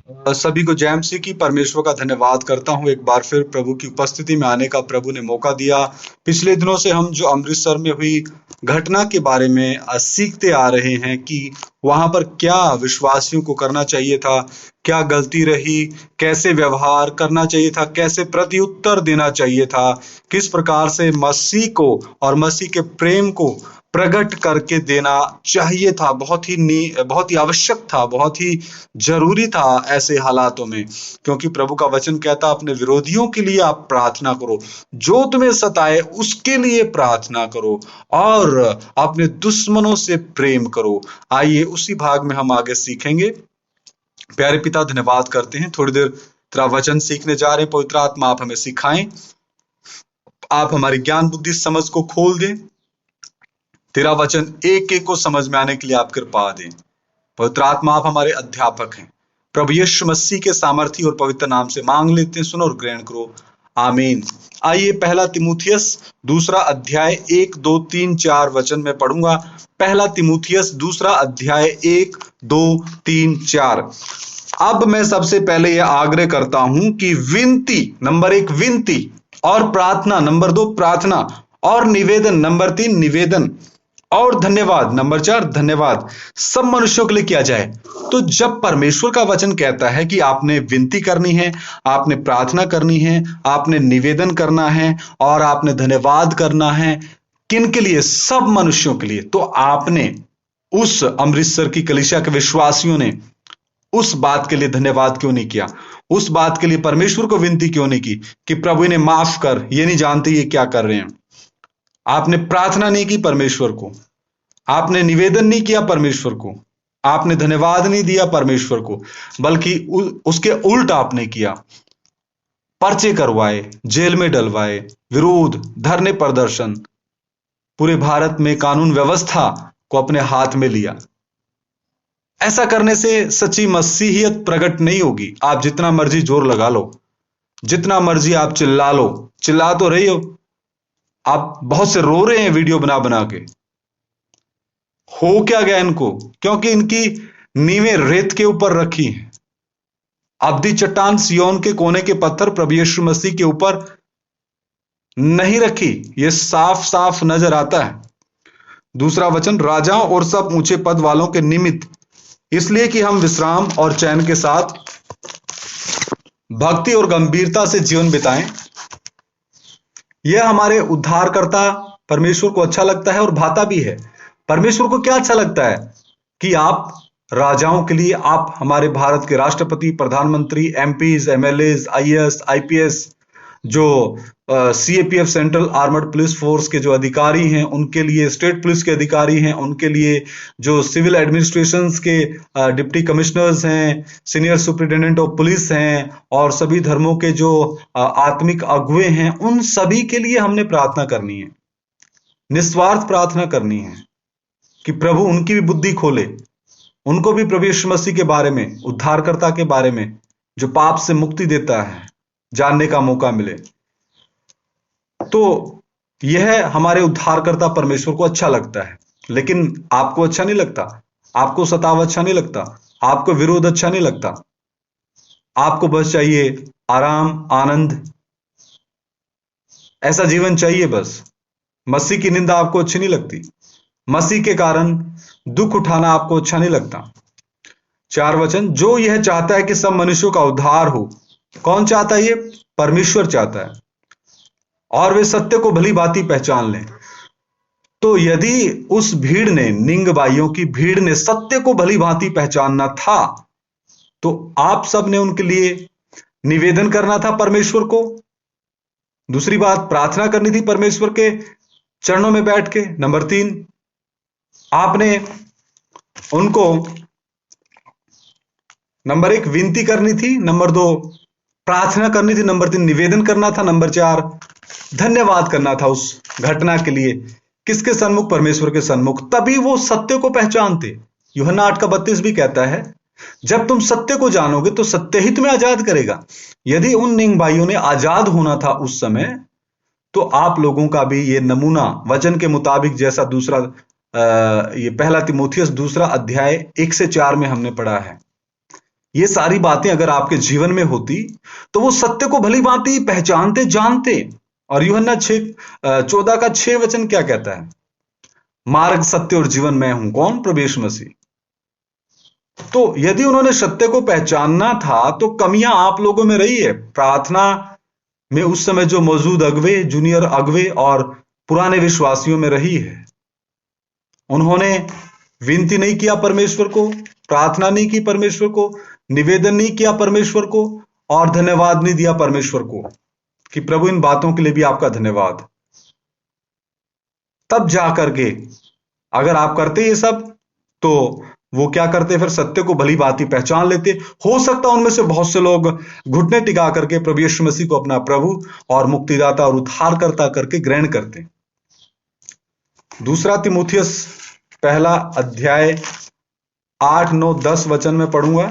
सभी को जय मसीह की। परमेश्वर का धन्यवाद करता हूँ एक बार फिर प्रभु की उपस्थिति में आने का प्रभु ने मौका दिया। पिछले दिनों से हम जो अमृतसर में हुई घटना के बारे में सीखते आ रहे हैं कि वहां पर क्या विश्वासियों को करना चाहिए था, क्या गलती रही, कैसे व्यवहार करना चाहिए था, कैसे प्रत्युत्तर देना चाहिए था, किस प्रकार से मसीह को और मसीह के प्रेम को प्रकट करके देना चाहिए था। बहुत ही आवश्यक था, बहुत ही जरूरी था ऐसे हालातों में, क्योंकि प्रभु का वचन कहता अपने विरोधियों के लिए आप प्रार्थना करो, जो तुम्हें सताए उसके लिए प्रार्थना करो और अपने दुश्मनों से प्रेम करो। आइए उसी भाग में हम आगे सीखेंगे। प्यारे पिता, धन्यवाद करते हैं, थोड़ी देर तेरा वचन सीखने जा रहे हैं। पवित्र आत्मा आप हमें सिखाएं, आप हमारी ज्ञान बुद्धि समझ को खोल दें, तेरा वचन एक एक को समझ में आने के लिए आप कृपा दें। पवित्र आत्मा आप हमारे अध्यापक हैं। प्रभु यीशु मसीह के सामर्थी और पवित्र नाम से मांग लेते हैं, सुनो और ग्रहण करो, आमीन। आइए पहला तिमुथियस दूसरा अध्याय 1, 2, 3, 4 वचन में पढ़ूंगा। पहला तिमुथियस दूसरा अध्याय 1, 2, 3, 4। अब मैं सबसे पहले यह आग्रह करता हूं कि विनती नंबर 1 विनती, और प्रार्थना नंबर 2 प्रार्थना, और निवेदन नंबर 3 निवेदन, और धन्यवाद नंबर 4 धन्यवाद सब मनुष्यों के लिए किया जाए। तो जब परमेश्वर का वचन कहता है कि आपने विनती करनी है, आपने प्रार्थना करनी है, आपने निवेदन करना है और आपने धन्यवाद करना है, किन के लिए? सब मनुष्यों के लिए। तो आपने उस अमृतसर की कलीसिया के विश्वासियों ने उस बात के लिए धन्यवाद क्यों नहीं किया? उस बात के लिए परमेश्वर को विनती क्यों नहीं की कि प्रभु इन्हें माफ कर, ये नहीं जानते ये क्या कर रहे हैं? आपने प्रार्थना नहीं की परमेश्वर को, आपने निवेदन नहीं किया परमेश्वर को, आपने धन्यवाद नहीं दिया परमेश्वर को, बल्कि उसके उल्ट आपने किया। पर्चे करवाए, जेल में डलवाए, विरोध, धरने प्रदर्शन, पूरे भारत में कानून व्यवस्था को अपने हाथ में लिया। ऐसा करने से सच्ची मसीहियत प्रकट नहीं होगी। आप जितना मर्जी जोर लगा लो, जितना मर्जी आप चिल्ला लो, चिल्ला तो रही हो, आप बहुत से रो रहे हैं वीडियो बना बना के। हो क्या गया इनको? क्योंकि इनकी नींवें रेत के ऊपर रखी हैं। अब्दी चट्टान सियोन के कोने के पत्थर प्रभु यीशु मसीह के ऊपर नहीं रखी। यह साफ साफ नजर आता है। दूसरा वचन, राजाओं और सब ऊंचे पद वालों के निमित्त, इसलिए कि हम विश्राम और चैन के साथ भक्ति और गंभीरता से जीवन बिताएं। यह हमारे उद्धारकर्ता परमेश्वर को अच्छा लगता है और भाता भी है। परमेश्वर को क्या अच्छा लगता है? कि आप राजाओं के लिए, आप हमारे भारत के राष्ट्रपति, प्रधानमंत्री, एमपीज, एमएलएज, आईएएस, आईपीएस, जो CAPF central armoured police force के जो अधिकारी हैं उनके लिए, स्टेट पुलिस के अधिकारी हैं उनके लिए, जो सिविल एडमिनिस्ट्रेशन के डिप्टी कमिश्नर्स हैं, सीनियर सुपरिटेंडेंट ऑफ पुलिस हैं, और सभी धर्मों के जो आत्मिक अगुवे हैं, उन सभी के लिए हमने प्रार्थना करनी है, निस्वार्थ प्रार्थना करनी है कि प्रभु उनकी भी बुद्धि खोले, उनको भी प्रभु यीशु मसीह के बारे में, उद्धारकर्ता के बारे में, जो पाप से मुक्ति देता है, जानने का मौका मिले। तो यह हमारे उद्धारकर्ता परमेश्वर को अच्छा लगता है। लेकिन आपको अच्छा नहीं लगता, आपको सताव अच्छा नहीं लगता, आपको विरोध अच्छा नहीं लगता। आपको बस चाहिए आराम, आनंद, ऐसा जीवन चाहिए बस। मसीह की निंदा आपको अच्छी नहीं लगती, मसीह के कारण दुख उठाना आपको अच्छा नहीं लगता। 4 वचन, जो यह चाहता है कि सब मनुष्यों का उद्धार हो। कौन चाहता है? ये परमेश्वर चाहता है, और वे सत्य को भली भांति पहचान लें। तो यदि उस भीड़ ने, निंग भाइयों की भीड़ ने सत्य को भली भांति पहचानना था, तो आप सब ने उनके लिए निवेदन करना था परमेश्वर को। दूसरी बात, प्रार्थना करनी थी परमेश्वर के चरणों में बैठ के। नंबर 3, आपने उनको नंबर 1 विनती करनी थी, नंबर 2 प्रार्थना करनी थी, नंबर 3 निवेदन करना था, नंबर 4 धन्यवाद करना था उस घटना के लिए। किसके सन्मुख? परमेश्वर के सन्मुख। तभी वो सत्य को पहचानते। यूहन्ना 8:32 भी कहता है, जब तुम सत्य को जानोगे तो सत्य ही तुम्हें आजाद करेगा। यदि उन निंग भाइयों ने आजाद होना था उस समय, तो आप लोगों का भी ये नमूना वचन के मुताबिक, जैसा दूसरा ये पहला तिमोथियस दूसरा अध्याय 1 से 4 में हमने पढ़ा है, ये सारी बातें अगर आपके जीवन में होती तो वो सत्य को भली भांति पहचानते जानते। और यूहन्ना 14:6 क्या कहता है? मार्ग, सत्य और जीवन मैं हूं। कौन? प्रभु यीशु मसीह। तो यदि उन्होंने सत्य को पहचानना था तो कमियां आप लोगों में रही है। प्रार्थना में उस समय जो मौजूद अगवे, जूनियर अगवे और पुराने विश्वासियों में रही है। उन्होंने विनती नहीं किया परमेश्वर को, प्रार्थना नहीं की परमेश्वर को, निवेदन नहीं किया परमेश्वर को, और धन्यवाद नहीं दिया परमेश्वर को कि प्रभु इन बातों के लिए भी आपका धन्यवाद। तब जाकर के अगर आप करते ये सब तो वो क्या करते? फिर सत्य को भली भांति पहचान लेते। हो सकता उनमें से बहुत से लोग घुटने टिका करके प्रभु यीशु मसीह को अपना प्रभु और मुक्तिदाता और उद्धारकर्ता करके ग्रहण करते। दूसरा तीमुथियुस पहला अध्याय 8, 9, 10 वचन में पढ़ूंगा।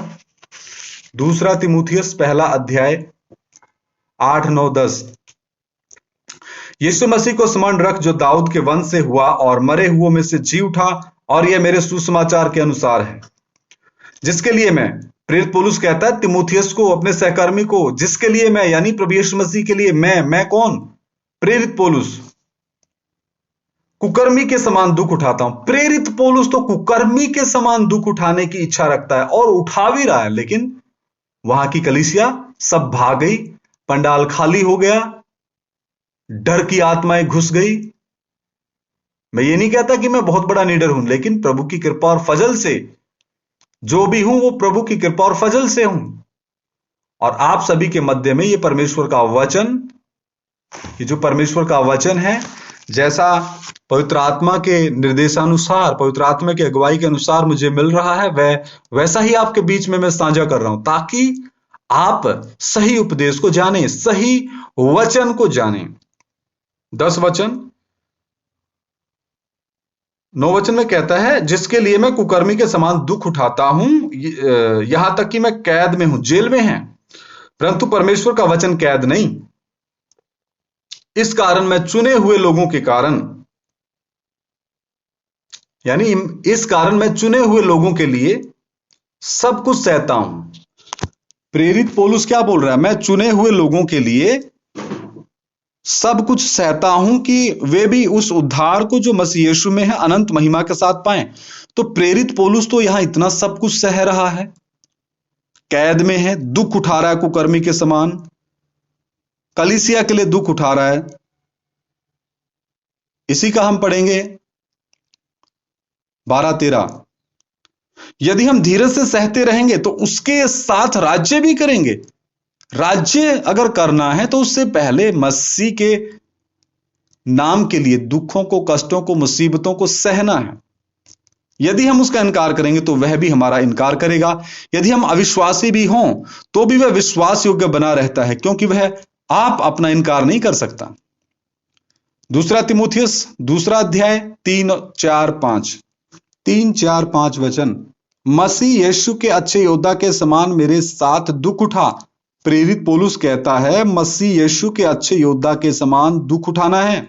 दूसरा तीमुथियुस पहला अध्याय 8, 9, 10। यीशु मसीह को स्मरण रख जो दाऊद के वंश से हुआ और मरे हुओं में से जी उठा, और यह मेरे सुसमाचार के अनुसार है, जिसके लिए मैं, प्रेरित पौलुस कहता है तीमुथियुस को, अपने सहकर्मी को, जिसके लिए मैं, यानी प्रभु यीशु मसीह के लिए मैं कौन? प्रेरित पौलुस कुकर्मी के समान दुख उठाता हूं। प्रेरित पौलुस तो कुकर्मी के समान दुख उठाने की इच्छा रखता है और उठा भी रहा है, लेकिन वहां की कलीसिया सब भाग गई, पंडाल खाली हो गया, डर की आत्माएं घुस गई। मैं ये नहीं कहता कि मैं बहुत बड़ा लीडर हूं, लेकिन प्रभु की कृपा और फजल से जो भी हूं वो प्रभु की कृपा और फजल से हूं। और आप सभी के मध्य में ये परमेश्वर का वचन, ये जो परमेश्वर का वचन है, जैसा पवित्र आत्मा के निर्देशानुसार, पवित्र आत्मा की अगुवाई के अनुसार मुझे मिल रहा है, वह वैसा ही आपके बीच में मैं साझा कर रहा हूं, ताकि आप सही उपदेश को जानें, सही वचन को जानें। 10 वचन 9 वचन में कहता है, जिसके लिए मैं कुकर्मी के समान दुख उठाता हूं, यहां तक कि मैं कैद में हूं, जेल में है, परंतु परमेश्वर का वचन कैद नहीं। इस कारण मैं चुने हुए लोगों के कारण, यानी इस कारण मैं चुने हुए लोगों के लिए सब कुछ सहता हूं। प्रेरित पौलुस क्या बोल रहा है? मैं चुने हुए लोगों के लिए सब कुछ सहता हूं कि वे भी उस उद्धार को जो मसीह यीशु में है अनंत महिमा के साथ पाएं। तो प्रेरित पौलुस तो यहां इतना सब कुछ सह रहा है, कैद में है, दुख उठा रहा है कुकर्मी के समान, कलीसिया के लिए दुख उठा रहा है। इसी का हम पढ़ेंगे 12-13। यदि हम धीरज से सहते रहेंगे तो उसके साथ राज्य भी करेंगे। राज्य अगर करना है तो उससे पहले मसीह के नाम के लिए दुखों को, कष्टों को, मुसीबतों को सहना है। यदि हम उसका इनकार करेंगे तो वह भी हमारा इनकार करेगा। यदि हम अविश्वासी भी हों तो भी वह विश्वास योग्य बना रहता है, क्योंकि वह आप अपना इनकार नहीं कर सकता। दूसरा तीमुथियुस दूसरा अध्याय 3, 4, 5 वचन। मसीह यीशु के अच्छे योद्धा के समान मेरे साथ दुख उठा। प्रेरित पौलुस कहता है मसीह यीशु के अच्छे योद्धा के समान दुख उठाना है।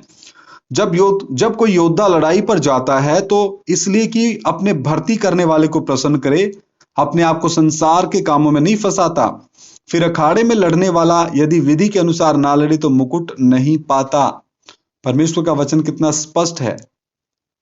जब कोई योद्धा लड़ाई पर जाता है तो इसलिए कि अपने भर्ती करने वाले को प्रसन्न करे, अपने आप को संसार के कामों में नहीं फंसाता। फिर अखाड़े में लड़ने वाला यदि विधि के अनुसार ना लड़े तो मुकुट नहीं पाता। परमेश्वर का वचन कितना स्पष्ट है।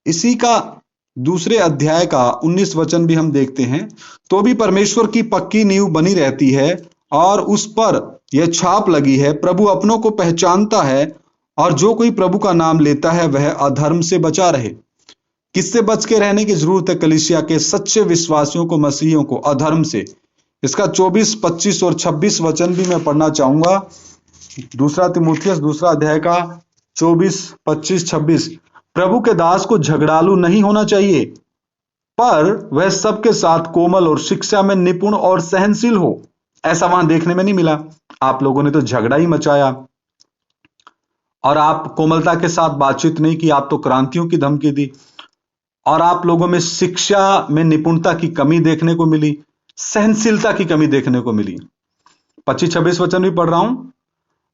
इसी का दूसरे अध्याय का 19 वचन भी हम देखते हैं, तो भी परमेश्वर की पक्की नींव बनी रहती है और उस पर यह छाप लगी है, प्रभु अपनों को पहचानता है, और जो कोई प्रभु का नाम लेता है वह अधर्म से बचा रहे। किससे बच के रहने की जरूरत है? कलीसिया के सच्चे विश्वासियों को, मसीहियों को, अधर्म से। इसका 24, 25 और 26 वचन भी मैं पढ़ना चाहूंगा। दूसरा तीमुथियुस दूसरा अध्याय का 24, 25, 26। प्रभु के दास को झगड़ालू नहीं होना चाहिए, पर वह सबके साथ कोमल और शिक्षा में निपुण और सहनशील हो। ऐसा वहां देखने में नहीं मिला। आप लोगों ने तो झगड़ा ही मचाया और आप कोमलता के साथ बातचीत नहीं की, आप तो क्रांतियों की धमकी दी, और आप लोगों में शिक्षा में निपुणता की कमी देखने को मिली, सहनशीलता की कमी देखने को मिली। 25-26 वचन भी पढ़ रहा हूं।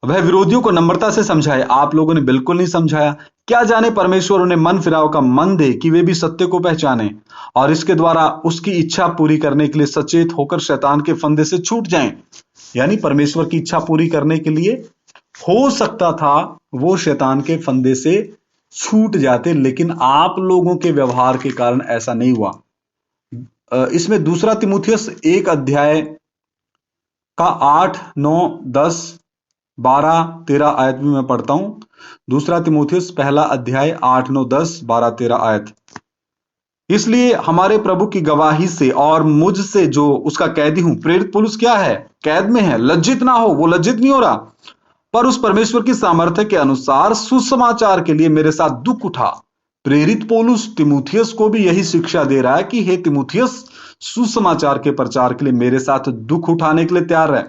वह विरोधियों को नम्रता से समझाए। आप लोगों ने बिल्कुल नहीं समझाया। क्या जाने परमेश्वर उन्हें मन फिराव का मन दे कि वे भी सत्य को पहचाने और इसके द्वारा उसकी इच्छा पूरी करने के लिए सचेत होकर शैतान के फंदे से छूट जाएं। यानी परमेश्वर की इच्छा पूरी करने के लिए हो सकता था वो शैतान के फंदे से छूट जाते, लेकिन आप लोगों के व्यवहार के कारण ऐसा नहीं हुआ। इसमें दूसरा तिमुथियुस 1 अध्याय का 8, 9, 10, 12, 13 आयत भी मैं पढ़ता हूं। दूसरा तिमुथियुस पहला अध्याय 8, 9, 10, 12, 13 आयत। इसलिए हमारे प्रभु की गवाही से और मुझसे जो उसका कैदी हूं, प्रेरित पौलुस क्या है? कैद में है। लज्जित ना हो, वो लज्जित नहीं हो रहा, पर उस परमेश्वर की सामर्थ्य के अनुसार सुसमाचार के लिए मेरे साथ दुख उठा। प्रेरित पौलुस तिमुथियुस को भी यही शिक्षा दे रहा है कि हे तिमुथियुस, सुसमाचार के प्रचार के लिए मेरे साथ दुख उठाने के लिए तैयार रहे,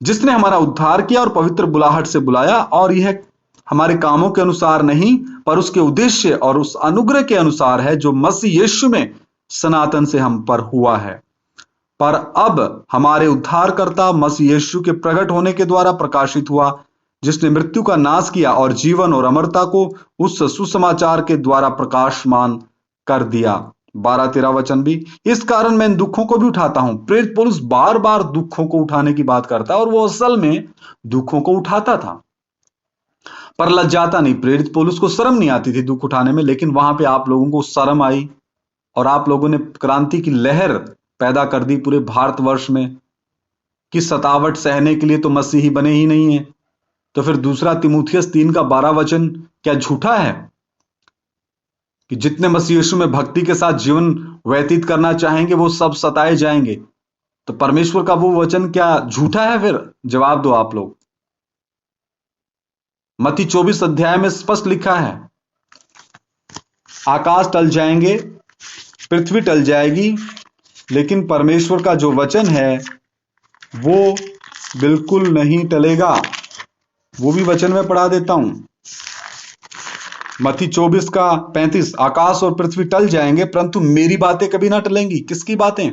जिसने हमारा उद्धार किया और पवित्र बुलाहट से बुलाया, और यह हमारे कामों के अनुसार नहीं पर उसके उद्देश्य और उस अनुग्रह के अनुसार है जो मसीह यीशु में सनातन से हम पर हुआ है। पर अब हमारे उद्धारकर्ता मसीह यीशु के प्रकट होने के द्वारा प्रकाशित हुआ, जिसने मृत्यु का नाश किया और जीवन और अमरता को उस सुसमाचार के द्वारा प्रकाशमान कर दिया। 12-13 वचन भी। इस कारण मैं इन दुखों को भी उठाता हूं। प्रेरित पौलुस बार बार दुखों को उठाने की बात करता है और वो असल में दुखों को उठाता था, पर लज्जाता नहीं। प्रेरित पौलुस को शर्म नहीं आती थी दुख उठाने में, लेकिन वहां पे आप लोगों को शर्म आई और आप लोगों ने क्रांति की लहर पैदा कर दी पूरे भारतवर्ष में कि सतावट सहने के लिए तो मसीही बने ही नहीं है। तो फिर दूसरा तिमुथियुस 3 का 12 वचन क्या झूठा है कि जितने मसीह यीशु में भक्ति के साथ जीवन व्यतीत करना चाहेंगे वो सब सताए जाएंगे? तो परमेश्वर का वो वचन क्या झूठा है? फिर जवाब दो आप लोग। मत्ती 24 अध्याय में स्पष्ट लिखा है, आकाश टल जाएंगे, पृथ्वी टल जाएगी, लेकिन परमेश्वर का जो वचन है वो बिल्कुल नहीं टलेगा। वो भी वचन में पढ़ा देता हूं। मत्ती 24 का 35, आकाश और पृथ्वी टल जाएंगे परंतु मेरी बातें कभी ना टलेंगी। किसकी बातें?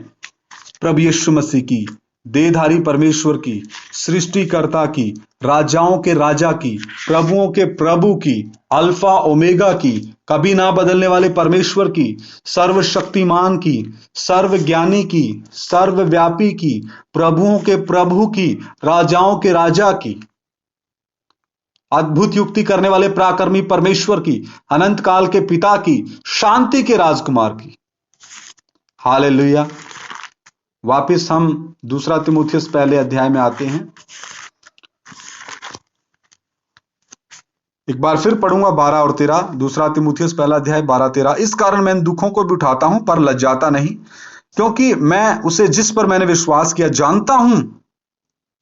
प्रभु यीशु मसीह की, देहधारी परमेश्वर की, सृष्टिकर्ता की, राजाओं के राजा की, प्रभुओं के प्रभु की, अल्फा ओमेगा की, कभी ना बदलने वाले परमेश्वर की, सर्वशक्तिमान की, सर्वज्ञानी की, सर्वव्यापी की, प्रभुओं के प्रभु की, राजाओं के राजा की, अद्भुत युक्ति करने वाले पराक्रमी परमेश्वर की, अनंत काल के पिता की, शांति के राजकुमार की। हालेलुया। वापिस हम दूसरा तिमुथियुस पहले अध्याय में आते हैं। एक बार फिर पढ़ूंगा 12 और 13। दूसरा तिमुथियुस पहला अध्याय 12-13। इस कारण मैं इन दुखों को भी उठाता हूं पर लज्जाता नहीं, क्योंकि मैं उसे जिस पर मैंने विश्वास किया जानता हूं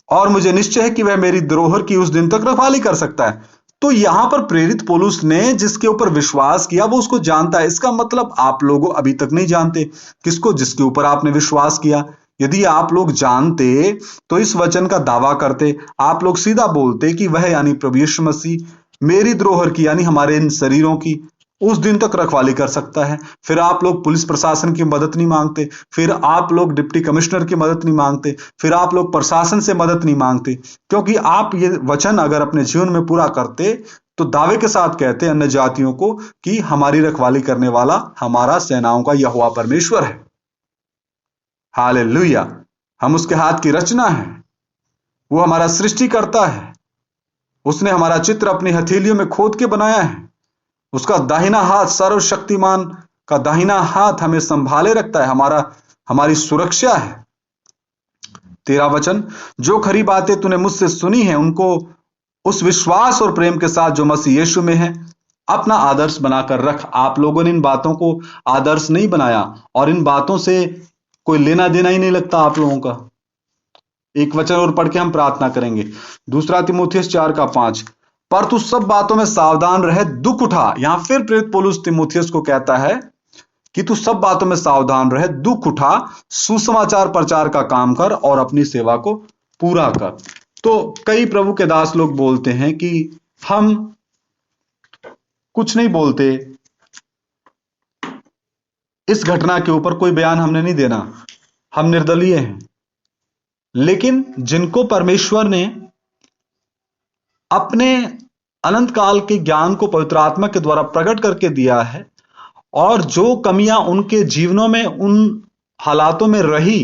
और मुझे निश्चय है कि वह मेरी धरोहर की उस दिन तक रखवाली कर सकता है। तो यहां पर प्रेरित पौलुस ने जिसके ऊपर विश्वास किया वो उसको जानता है। इसका मतलब आप लोग अभी तक नहीं जानते। किसको? जिसके ऊपर आपने विश्वास किया। यदि आप लोग जानते तो इस वचन का दावा करते, आप लोग सीधा बोलते कि वह यानी प्रभु यीशु मसीह मेरी धरोहर की यानी हमारे इन शरीरों की उस दिन तक रखवाली कर सकता है। फिर आप लोग पुलिस प्रशासन की मदद नहीं मांगते, फिर आप लोग डिप्टी कमिश्नर की मदद नहीं मांगते, फिर आप लोग प्रशासन से मदद नहीं मांगते, क्योंकि आप ये वचन अगर अपने जीवन में पूरा करते तो दावे के साथ कहते अन्य जातियों को कि हमारी रखवाली करने वाला हमारा सेनाओं का यहोवा परमेश्वर है। हालेलुया। हम उसके हाथ की रचना है, वो हमारा सृष्टिकर्ता है। उसने हमारा चित्र अपनी हथेलियों में खोद के बनाया है। उसका दाहिना हाथ, सर्वशक्तिमान का दाहिना हाथ हमें संभाले रखता है, हमारी सुरक्षा है। 13 वचन, जो खरी बातें तूने मुझसे सुनी है उनको उस विश्वास और प्रेम के साथ जो मसीह यीशु में है अपना आदर्श बनाकर रख। आप लोगों ने इन बातों को आदर्श नहीं बनाया और इन बातों से कोई लेना देना ही नहीं लगता आप लोगों का। एक वचन और पढ़ के हम प्रार्थना करेंगे। दूसरा तिमुथियुस 4 का 5, पर तू सब बातों में सावधान रहे, दुख उठा। यहां फिर प्रेरित पौलुस तिमुथियुस को कहता है कि तू सब बातों में सावधान रहे, दुख उठा, सुसमाचार प्रचार का काम कर और अपनी सेवा को पूरा कर। तो कई प्रभु के दास लोग बोलते हैं कि हम कुछ नहीं बोलते, इस घटना के ऊपर कोई बयान हमने नहीं देना, हम निर्दलीय हैं। लेकिन जिनको परमेश्वर ने अपने अनंत काल के ज्ञान को पवित्र आत्मा के द्वारा प्रकट करके दिया है, और जो कमियां उनके जीवनों में उन हालातों में रही,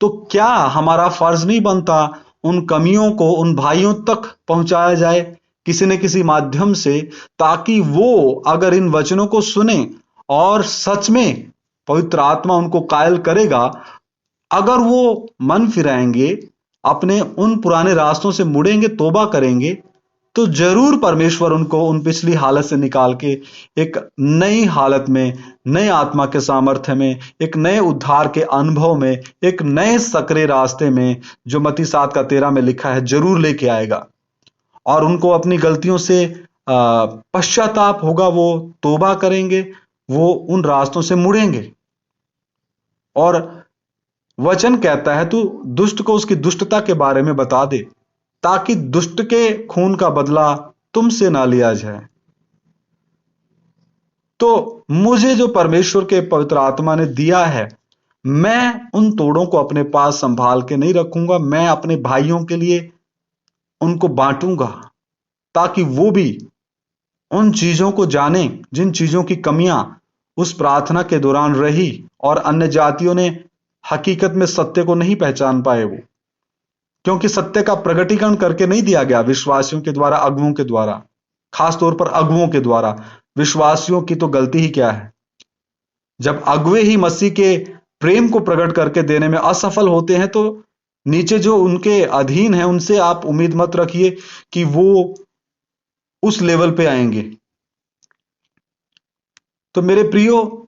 तो क्या हमारा फर्ज नहीं बनता उन कमियों को उन भाइयों तक पहुंचाया जाए किसी न किसी माध्यम से, ताकि वो अगर इन वचनों को सुने और सच में पवित्र आत्मा उनको कायल करेगा, अगर वो मन फिराएंगे, अपने उन पुराने रास्तों से मुड़ेंगे, तौबा करेंगे, तो जरूर परमेश्वर उनको उन पिछली हालत से निकाल के एक नई हालत में, नए आत्मा के सामर्थ्य में, एक नए उद्धार के अनुभव में, एक नए सकरे रास्ते में, जो मत्ती 7:13 में लिखा है, जरूर लेके आएगा। और उनको अपनी गलतियों से पश्चाताप होगा, वो तौबा करेंगे, वो उन रास्तों से मुड़ेंगे। और वचन कहता है, तू दुष्ट को उसकी दुष्टता के बारे में बता दे, ताकि दुष्ट के खून का बदला तुमसे ना लिया जाए। तो मुझे जो परमेश्वर के पवित्र आत्मा ने दिया है, मैं उन तोड़ों को अपने पास संभाल के नहीं रखूंगा, मैं अपने भाइयों के लिए उनको बांटूंगा, ताकि वो भी उन चीजों को जाने जिन चीजों की कमियां उस प्रार्थना के दौरान रही, और अन्य जातियों ने हकीकत में सत्य को नहीं पहचान पाए। वो क्योंकि सत्य का प्रगटीकरण करके नहीं दिया गया विश्वासियों के द्वारा, अगुओं के द्वारा, खास तौर पर अगुओं के द्वारा। विश्वासियों की तो गलती ही क्या है, जब अगुए ही मसीह के प्रेम को प्रकट करके देने में असफल होते हैं, तो नीचे जो उनके अधीन है उनसे आप उम्मीद मत रखिए कि वो उस लेवल पे आएंगे। तो मेरे प्रियो,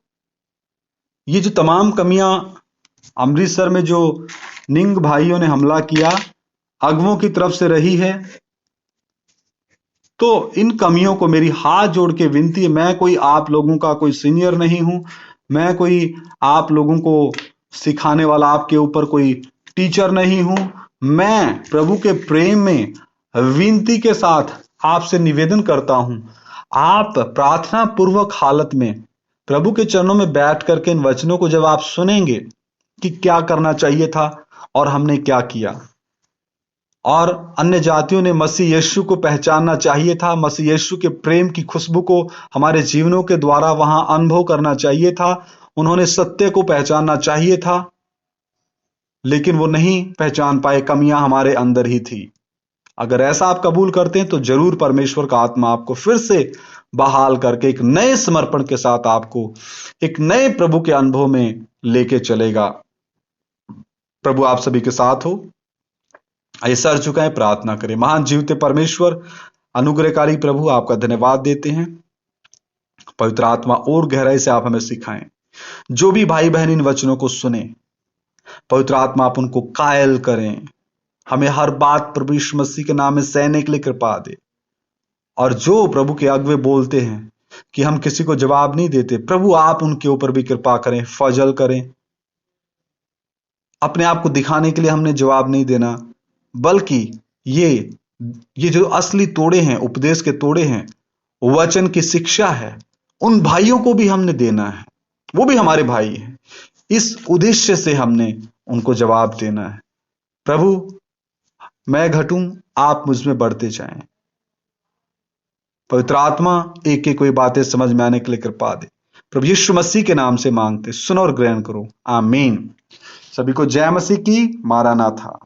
ये जो तमाम कमियां अमृतसर में जो निंग भाइयों ने हमला किया अगुओं की तरफ से रही है, तो इन कमियों को मेरी हाथ जोड़ के विनती है। मैं कोई आप लोगों का कोई सीनियर नहीं हूं, मैं कोई आप लोगों को सिखाने वाला, आपके ऊपर कोई टीचर नहीं हूं। मैं प्रभु के प्रेम में विनती के साथ आपसे निवेदन करता हूं, आप प्रार्थना पूर्वक हालत में प्रभु के चरणों में बैठ करके इन वचनों को जब आप सुनेंगे कि क्या करना चाहिए था और हमने क्या किया, और अन्य जातियों ने मसीह यीशु को पहचानना चाहिए था, मसीह यीशु के प्रेम की खुशबू को हमारे जीवनों के द्वारा वहां अनुभव करना चाहिए था, उन्होंने सत्य को पहचानना चाहिए था, लेकिन वो नहीं पहचान पाए, कमियां हमारे अंदर ही थी। अगर ऐसा आप कबूल करते हैं, तो जरूर परमेश्वर का आत्मा आपको फिर से बहाल करके एक नए समर्पण के साथ आपको एक नए प्रभु के अनुभव में लेके चलेगा। प्रभु आप सभी के साथ हो। आइए सर झुकाएं, प्रार्थना करें। महान जीवते परमेश्वर, अनुग्रहकारी प्रभु, आपका धन्यवाद देते हैं। पवित्र आत्मा और गहराई से आप हमें सिखाएं। जो भी भाई बहन इन वचनों को सुने, पवित्र आत्मा आप उनको कायल करें। हमें हर बात प्रभु यीशु मसीह के नाम में सहने के लिए कृपा दे। और जो प्रभु के अगुवे बोलते हैं कि हम किसी को जवाब नहीं देते, प्रभु आप उनके ऊपर भी कृपा करें, फजल करें। अपने आप को दिखाने के लिए हमने जवाब नहीं देना, बल्कि ये जो असली तोड़े हैं, उपदेश के तोड़े हैं, वचन की शिक्षा है, उन भाइयों को भी हमने देना है। वो भी हमारे भाई हैं। इस उद्देश्य से हमने उनको जवाब देना है। प्रभु, मैं घटूं, आप मुझ में बढ़ते जाएं। पवित्र आत्मा एक एक कोई बातें समझ में आने के लिए कृपा दे। प्रभु यीशु मसीह के नाम से मांगते, सुनो और ग्रहण करो। आमीन। सभी को जय मसीह की। मारानाथा।